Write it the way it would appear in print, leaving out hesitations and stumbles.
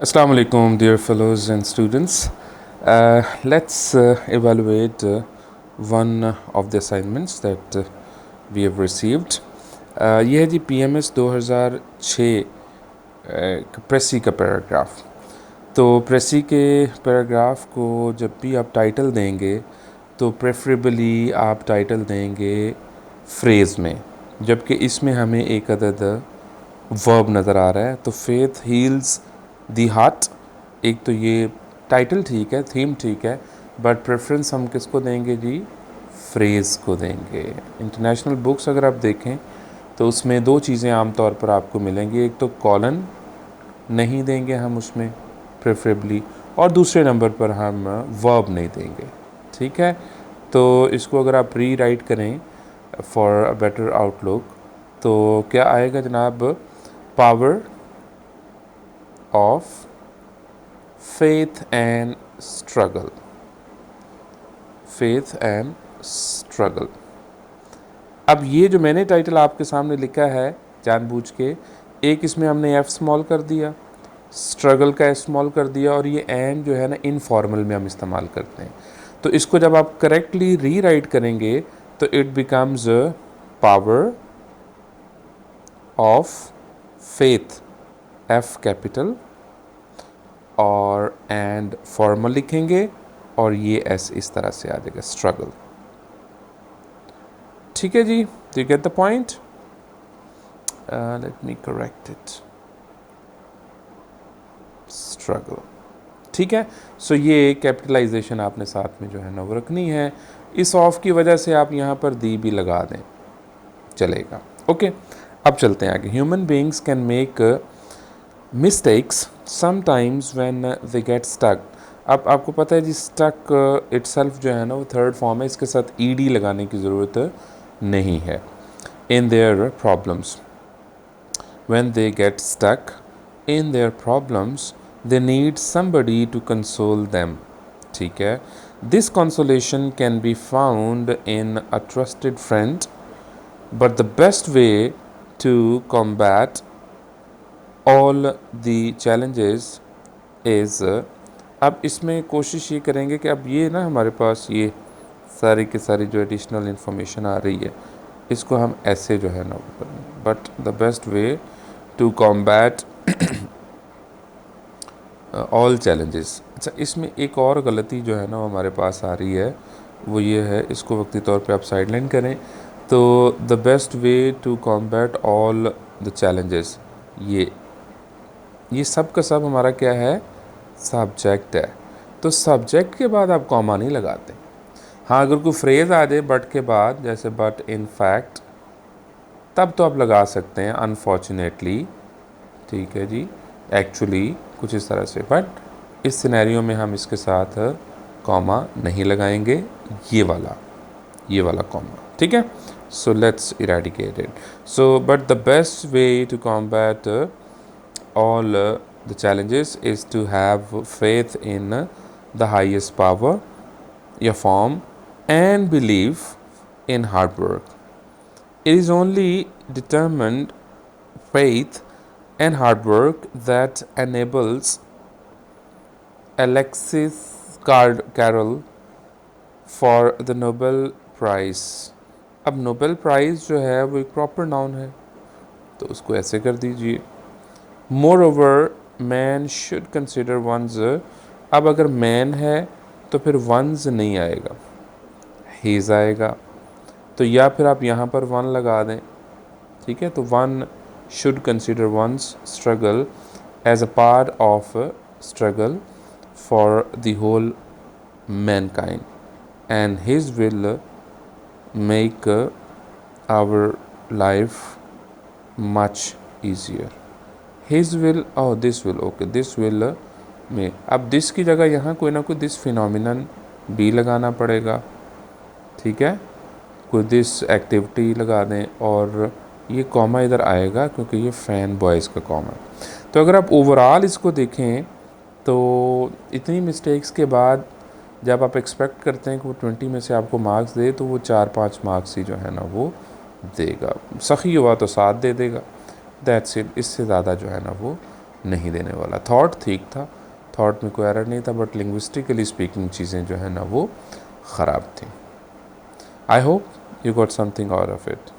Assalamu alaikum, dear fellows and students. Let's evaluate one of the assignments that we have received. ये है जी PMS 2006 प्रेसी का paragraph. तो प्रेसी के paragraph को जब भी आप टाइटल देंगे तो प्रेफरेबली आप टाइटल देंगे फ्रेज़ में, जबकि इसमें हमें एक अदद वर्ब नज़र आ रहा है। तो फेथ हील्स दी हार्ट, एक तो ये टाइटल ठीक है, थीम ठीक है, बट प्रेफरेंस हम किसको देंगे जी? फ्रेज़ को देंगे। इंटरनेशनल बुक्स अगर आप देखें तो उसमें दो चीज़ें आमतौर पर आपको मिलेंगी, एक तो कॉलन नहीं देंगे हम उसमें प्रेफरेबली, और दूसरे नंबर पर हम वर्ब नहीं देंगे। ठीक है, तो इसको अगर आप री राइट करें फॉर अ बेटर आउटलुक तो क्या आएगा जनाब? Power of faith and struggle, faith and struggle। अब ये जो मैंने टाइटल आपके सामने लिखा है जानबूझ के, एक इसमें हमने एफ स्मॉल कर दिया, स्ट्रगल का एफ स्मॉल कर दिया, और ये एंड जो है ना इनफॉर्मल में हम इस्तेमाल करते हैं। तो इसको जब आप करेक्टली री राइट करेंगे तो it becomes power of faith, F capital, और एंड फॉर्मल लिखेंगे और ये एस इस तरह से आ जाएगा, स्ट्रगल। ठीक है जी, do you get the point? Let me correct it, struggle. ठीक है, सो ये कैपिटलाइजेशन आपने साथ में जो है ना वो रखनी है। इस ऑफ की वजह से आप यहाँ पर दी भी लगा दें, चलेगा। ओके, अब चलते हैं आगे। Human beings can make mistakes sometimes when they get stuck. अब आपको पता है जी, स्टक इटसेल्फ जो है ना वो थर्ड फॉर्म है, इसके साथ ईडी लगाने की ज़रूरत नहीं है। In their problems, when they get stuck in their problems they need somebody to console them. ठीक है, this consolation can be found in a trusted friend, but the best way to combat all the challenges is, अब इसमें कोशिश ये करेंगे कि अब ये ना हमारे पास ये सारी की सारी जो एडिशनल इन्फॉर्मेशन आ रही है इसको हम ऐसे जो है ना, but the best way to combat all challenges. अच्छा, इसमें एक और गलती जो है ना हमारे पास आ रही है, वो ये है, इसको वक्ती तौर पे आप साइडलाइन करें। तो the best way to combat all the challenges, ये सब का सब हमारा क्या है? सब्जेक्ट है। तो सब्जेक्ट के बाद आप कॉमा नहीं लगाते। हाँ, अगर कोई फ्रेज़ आ जाए बट के बाद, जैसे बट इन फैक्ट, तब तो आप लगा सकते हैं अनफॉर्चुनेटली। ठीक है जी, एक्चुअली कुछ इस तरह से, बट इस सिनेरियो में हम इसके साथ कॉमा नहीं लगाएंगे, ये वाला कॉमा। ठीक है, so let's eradicate it. So but the best way to combat all the challenges is to have faith in the highest power, your form, and believe in hard work. It is only determined faith and hard work that enables Alexis Carrel for the Nobel Prize। अब Nobel prize जो है वो एक proper noun है, तो उसको ऐसे कर दीजिए। Moreover, man should consider one's, अब अगर man है तो फिर one's नहीं आएगा, his आएगा। तो या फिर आप यहाँ पर one लगा दें। ठीक है, तो one should consider one's struggle as a part of a struggle for the whole mankind, and his will make our life much easier। His will और this will, okay, this will में अब this की जगह यहाँ कोई ना कोई this phenomenon B लगाना पड़ेगा। ठीक है, कोई दिस एक्टिविटी लगा दें, और ये कॉमा इधर आएगा क्योंकि ये फ़ैन बॉयज़ का कॉमा है। तो अगर आप ओवरऑल इसको देखें तो इतनी मिस्टेक्स के बाद जब आप एक्सपेक्ट करते हैं कि वो 20 में से आपको मार्क्स दे, तो वो 4-5 मार्क्स ही जो है ना वो देगा। सही हुआ तो 7 दे देगा, दैट्स इट। इससे ज़्यादा जो है ना वो नहीं देने वाला। थॉट ठीक था, थॉट में कोई एरर नहीं था, बट लिंग्विस्टिकली स्पीकिंग चीज़ें जो है ना वो ख़राब थी। I hope you got something out of it.